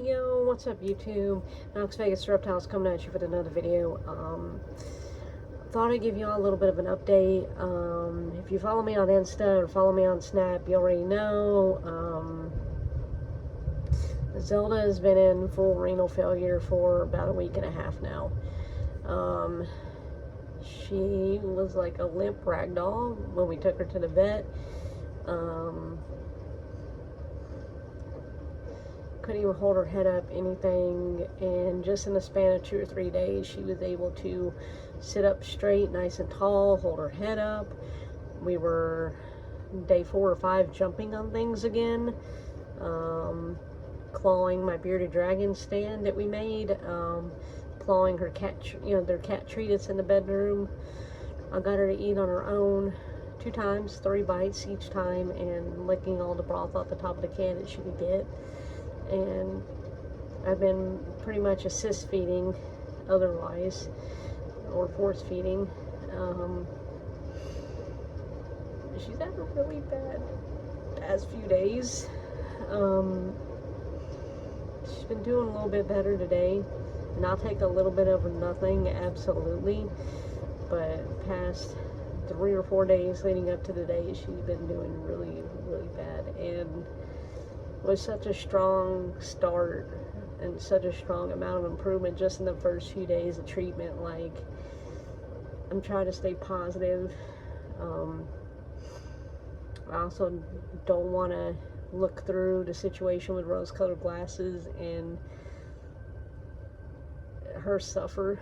Yo, what's up YouTube? Knox Vegas Reptiles coming at you with another video. Thought I'd give you all a little bit of an update. If you follow me on Insta or follow me on Snap, you already know. Zelda has been in full renal failure for about a week and a half now. She was like a limp ragdoll when we took her to the vet. Couldn't even hold her head up, anything, and just in the span of 2 or 3 days she was able to sit up straight, nice and tall, hold her head up. We were day 4 or 5 jumping on things again, clawing my bearded dragon stand that we made, clawing her cat, their cat treat that's in the bedroom. I got her to eat on her own 2 times, 3 bites each time, and licking all the broth off the top of the can that she could get. And I've been pretty much assist feeding otherwise, or force feeding. She's had a really bad past few days. She's been doing a little bit better today, and I'll take a little bit over nothing, absolutely, but past 3 or 4 days leading up to the day, she's been doing really, really bad. And was such a strong start and such a strong amount of improvement just in the first few days of treatment. Like, I'm trying to stay positive. I also don't want to look through the situation with rose-colored glasses and her suffer.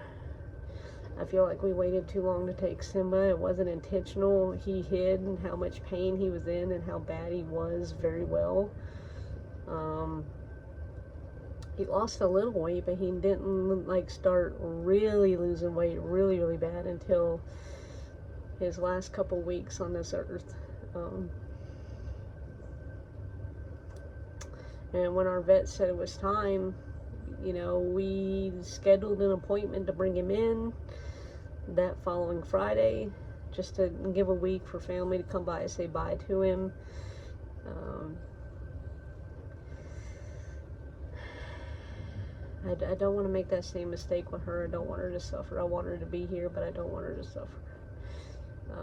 I feel like we waited too long to take Simba. It wasn't intentional. He hid how much pain he was in and how bad he was very well. He lost a little weight, but he didn't like start really losing weight really, really bad until his last couple weeks on this earth. And when our vet said it was time, we scheduled an appointment to bring him in that following Friday, just to give a week for family to come by and say bye to him. I don't want to make that same mistake with her. I don't want her to suffer. I want her to be here, but I don't want her to suffer. I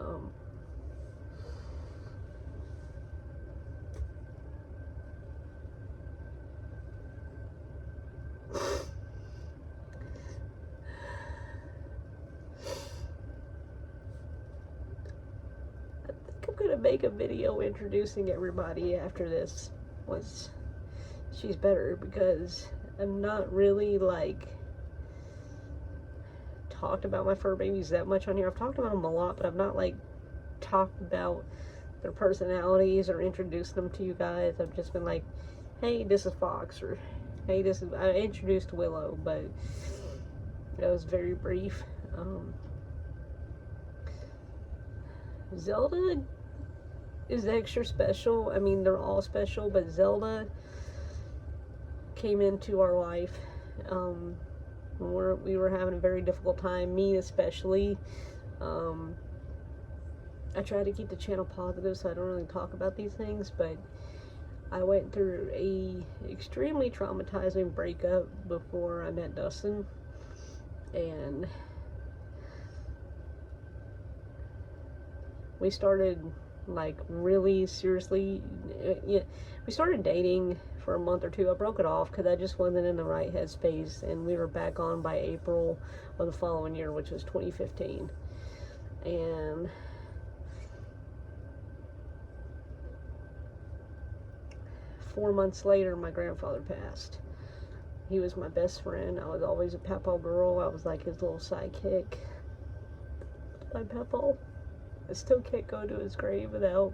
think I'm going to make a video introducing everybody after this once she's better, because I'm not really talked about my fur babies that much on here. I've talked about them a lot, but I've not talked about their personalities or introduced them to you guys. I've just been like, hey, this is Fox, or hey, this is, I introduced Willow, but that was very brief. Zelda is extra special. I mean, they're all special, but Zelda came into our life when we were having a very difficult time, me especially. I try to keep the channel positive, so I don't really talk about these things, but I went through a extremely traumatizing breakup before I met Dustin, and we started really seriously, we started dating for a month or 2. I broke it off because I just wasn't in the right headspace, and we were back on by April of the following year, which was 2015. And four months later, my grandfather passed. He was my best friend. I was always a Papaw girl. I was like his little sidekick. My Papaw. I still can't go to his grave without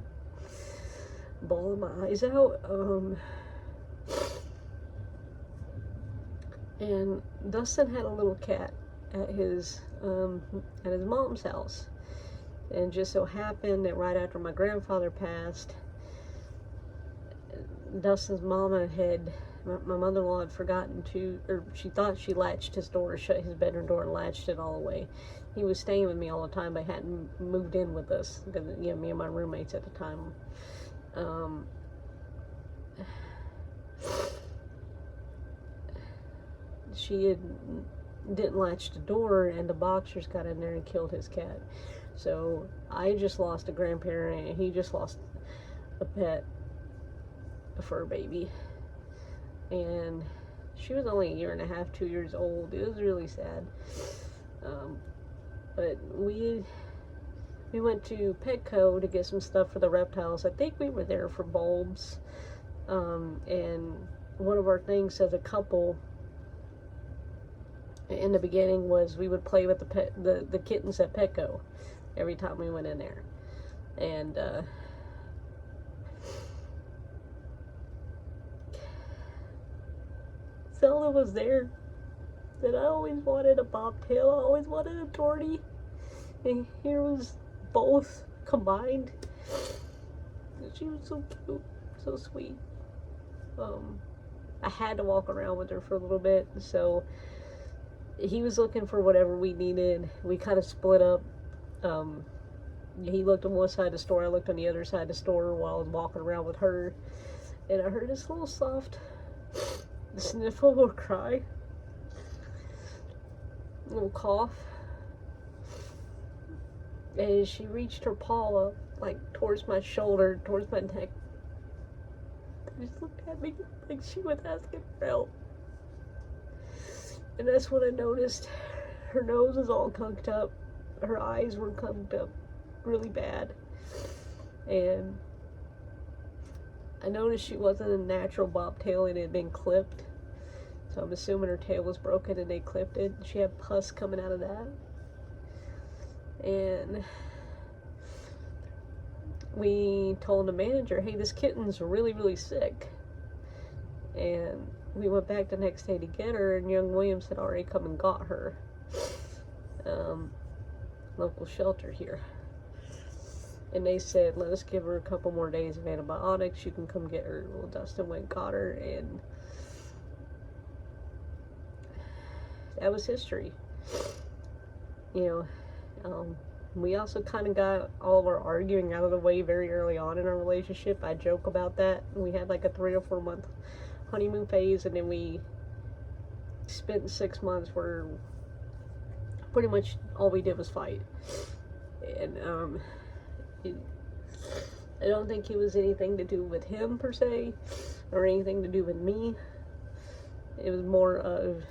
bawling my eyes out. And Dustin had a little cat at his mom's house, and just so happened that right after my grandfather passed, Dustin's mama had, my mother-in-law had forgotten to, or she thought she latched his door, shut his bedroom door and latched it all the way. He was staying with me all the time, but hadn't moved in with us, because me and my roommates at the time. didn't latch the door, and the boxers got in there and killed his cat. So I just lost a grandparent, and he just lost a pet, a fur baby. And she was only a year and a half, 2 years old. It was really sad. But we went to Petco to get some stuff for the reptiles. I think we were there for bulbs. And one of our things as a couple in the beginning was we would play with the kittens at Petco every time we went in there. And Zelda was there, and I always wanted a bobtail. I always wanted a tortie, and here was both combined. She was so cute, so sweet. I had to walk around with her for a little bit, so he was looking for whatever we needed. We kind of split up. He looked on one side of the store, I looked on the other side of the store while I was walking around with her, and I heard this little soft sniffle or cry, a little cough, and she reached her paw up, like, towards my shoulder, towards my neck. She just looked at me like she was asking for help. And that's when I noticed her nose was all conked up, her eyes were conked up really bad, and I noticed she wasn't a natural bobtail and it had been clipped, so I'm assuming her tail was broken and they clipped it. She had pus coming out of that, and we told the manager, hey, this kitten's really, really sick. And we went back the next day to get her, and young Williams had already come and got her. Local shelter here. And they said, let us give her a couple more days of antibiotics, you can come get her. Well, Dustin went and got her, and that was history. You know, we also kind of got all of our arguing out of the way very early on in our relationship. I joke about that. We had like a 3 or 4 month honeymoon phase, and then we spent 6 months where pretty much all we did was fight. And I don't think it was anything to do with him per se, or anything to do with me. It was more of,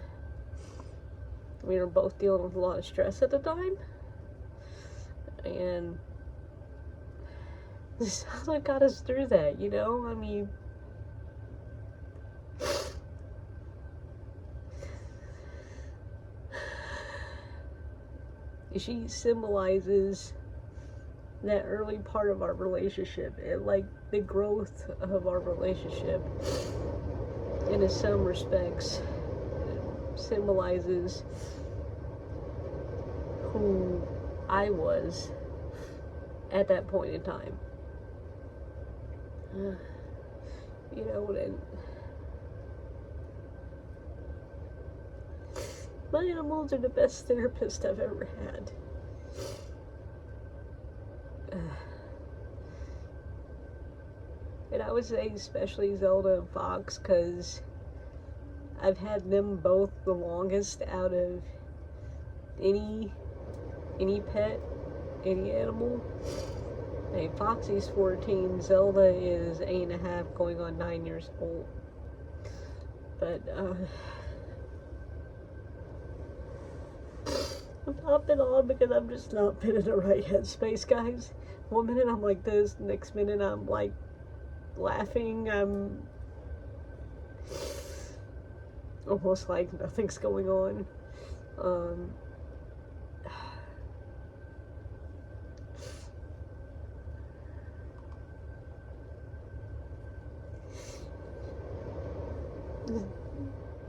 we were both dealing with a lot of stress at the time, and this is what got us through that, you know? I mean, she symbolizes that early part of our relationship, and like the growth of our relationship, and in some respects symbolizes who I was at that point in time. You know, and my animals are the best therapist I've ever had. And I would say especially Zelda and Fox, because I've had them both the longest out of any pet, any animal. Hey, Foxy's 14, Zelda is 8.5, going on 9 years old. But I'm hopping on because I'm just not been in the right headspace, guys. One minute I'm like this, next minute I'm like laughing. I'm almost like nothing's going on.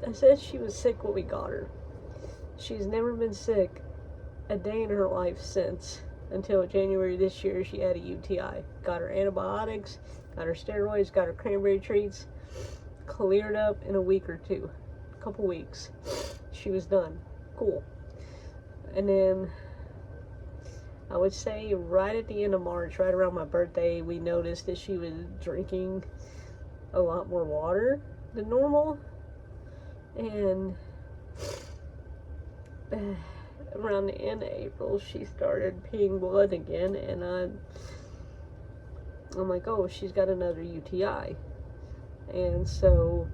I said she was sick when we got her. She's never been sick a day in her life since, until January this year. She had a UTI. Got her antibiotics, got her steroids, got her cranberry treats, cleared up in a week or two. A couple weeks. She was done. Cool. And then, I would say right at the end of March, right around my birthday, we noticed that she was drinking a lot more water than normal. And around the end of April, she started peeing blood again, and I'm like, oh, she's got another UTI. And so,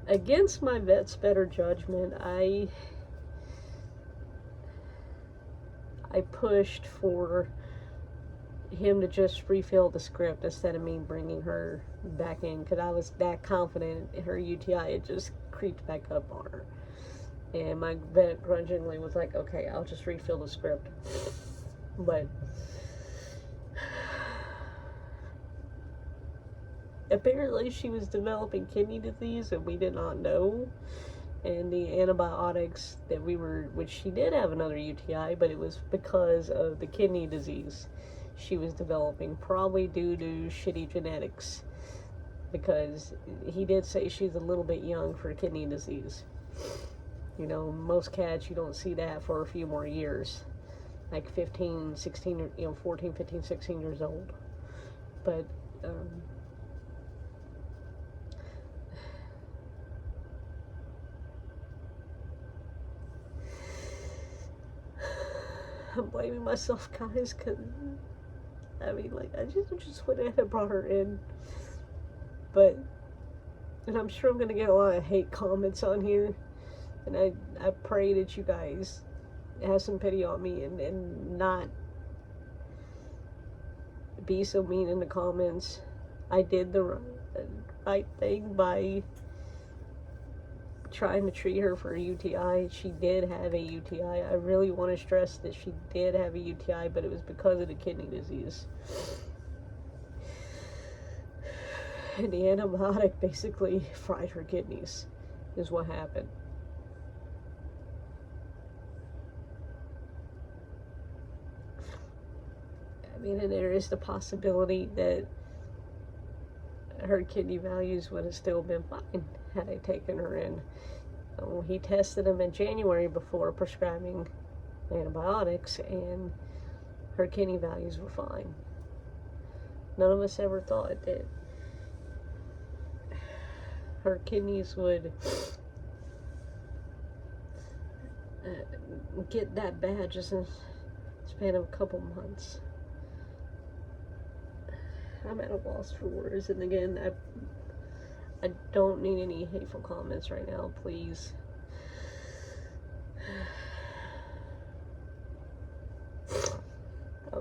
against my vet's better judgment, I pushed for him to just refill the script instead of me bringing her back in, because I was that confident her UTI had just creeped back up on her. And my vet grudgingly was like, okay, I'll just refill the script. But apparently she was developing kidney disease and we did not know. And the antibiotics that which she did have another UTI, but it was because of the kidney disease she was developing, probably due to shitty genetics, because he did say she's a little bit young for kidney disease. You know, most cats, you don't see that for a few more years, like 15, 16, 14, 15, 16 years old. But I'm blaming myself, guys, because I mean, like, I just went ahead and brought her in. But, and I'm sure I'm going to get a lot of hate comments on here. And I pray that you guys have some pity on me and not be so mean in the comments. I did the right thing by trying to treat her for a UTI. She did have a UTI. I really want to stress that she did have a UTI, but it was because of the kidney disease. And the antibiotic basically fried her kidneys, is what happened. I mean, and there is the possibility that her kidney values would have still been fine had I taken her in. He tested them in January before prescribing antibiotics, and her kidney values were fine. None of us ever thought that her kidneys would get that bad just in the span of a couple months. I'm at a loss for words, and again, I don't need any hateful comments right now, please.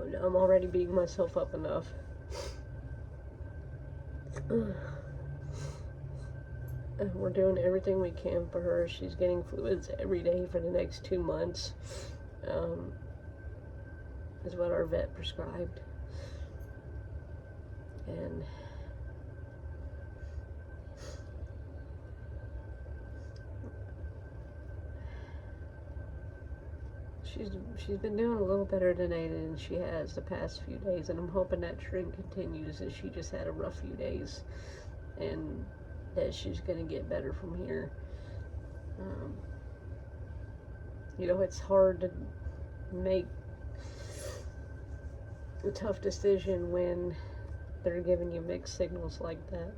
I'm already beating myself up enough. We're doing everything we can for her. She's getting fluids every day for the next 2 months. Is what our vet prescribed. And she's been doing a little better today than she has the past few days, and I'm hoping that trend continues, as she just had a rough few days, and that she's going to get better from here. You know, it's hard to make a tough decision when they're giving you mixed signals like that.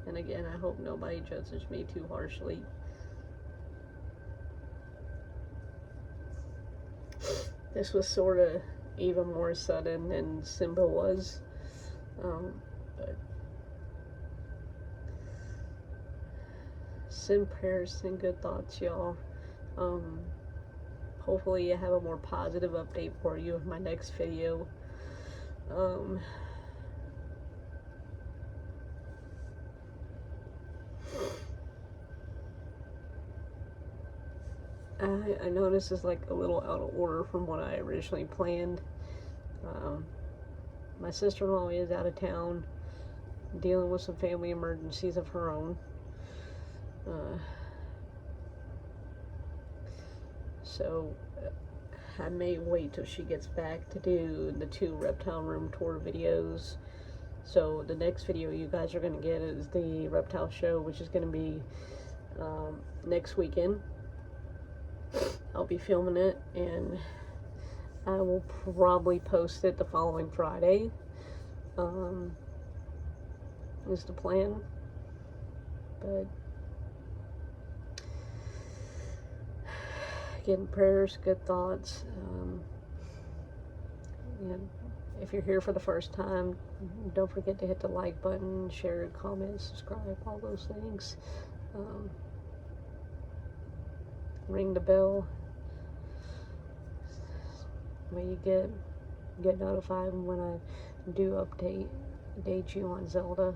And again, I hope nobody judges me too harshly. This was sort of even more sudden than Simba was. But send prayers and good thoughts, y'all. Hopefully I have a more positive update for you in my next video. I know this is like a little out of order from what I originally planned. My sister-in-law is out of town dealing with some family emergencies of her own. So I may wait till she gets back to do the 2 reptile room tour videos. So the next video you guys are going to get is the reptile show, which is going to be next weekend. I'll be filming it, and I will probably post it the following Friday, is the plan. But Again, prayers, good thoughts. And if you're here for the first time, don't forget to hit the like button, share, comment, subscribe, all those things. Ring the bell. When you get notified when I do update you on Zelda.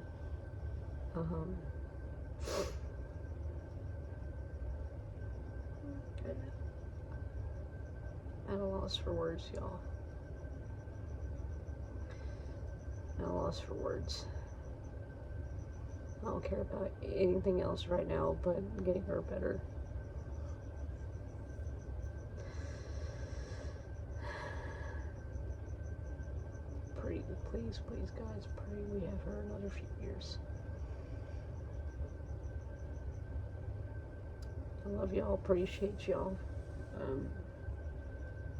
At a loss for words, y'all. At a loss for words. I don't care about anything else right now but getting her better. Pray, please, guys, pray we have her another few years. I love y'all, appreciate y'all.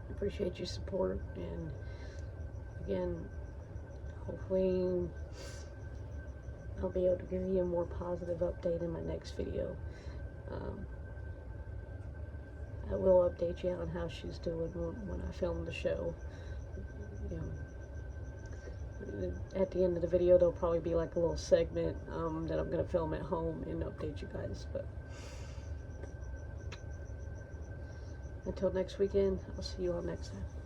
Appreciate your support, and again, hopefully I'll be able to give you a more positive update in my next video. I will update you on how she's doing when I film the show. You know, at the end of the video, there'll probably be like a little segment that I'm going to film at home and update you guys. But until next weekend, I'll see you all next time.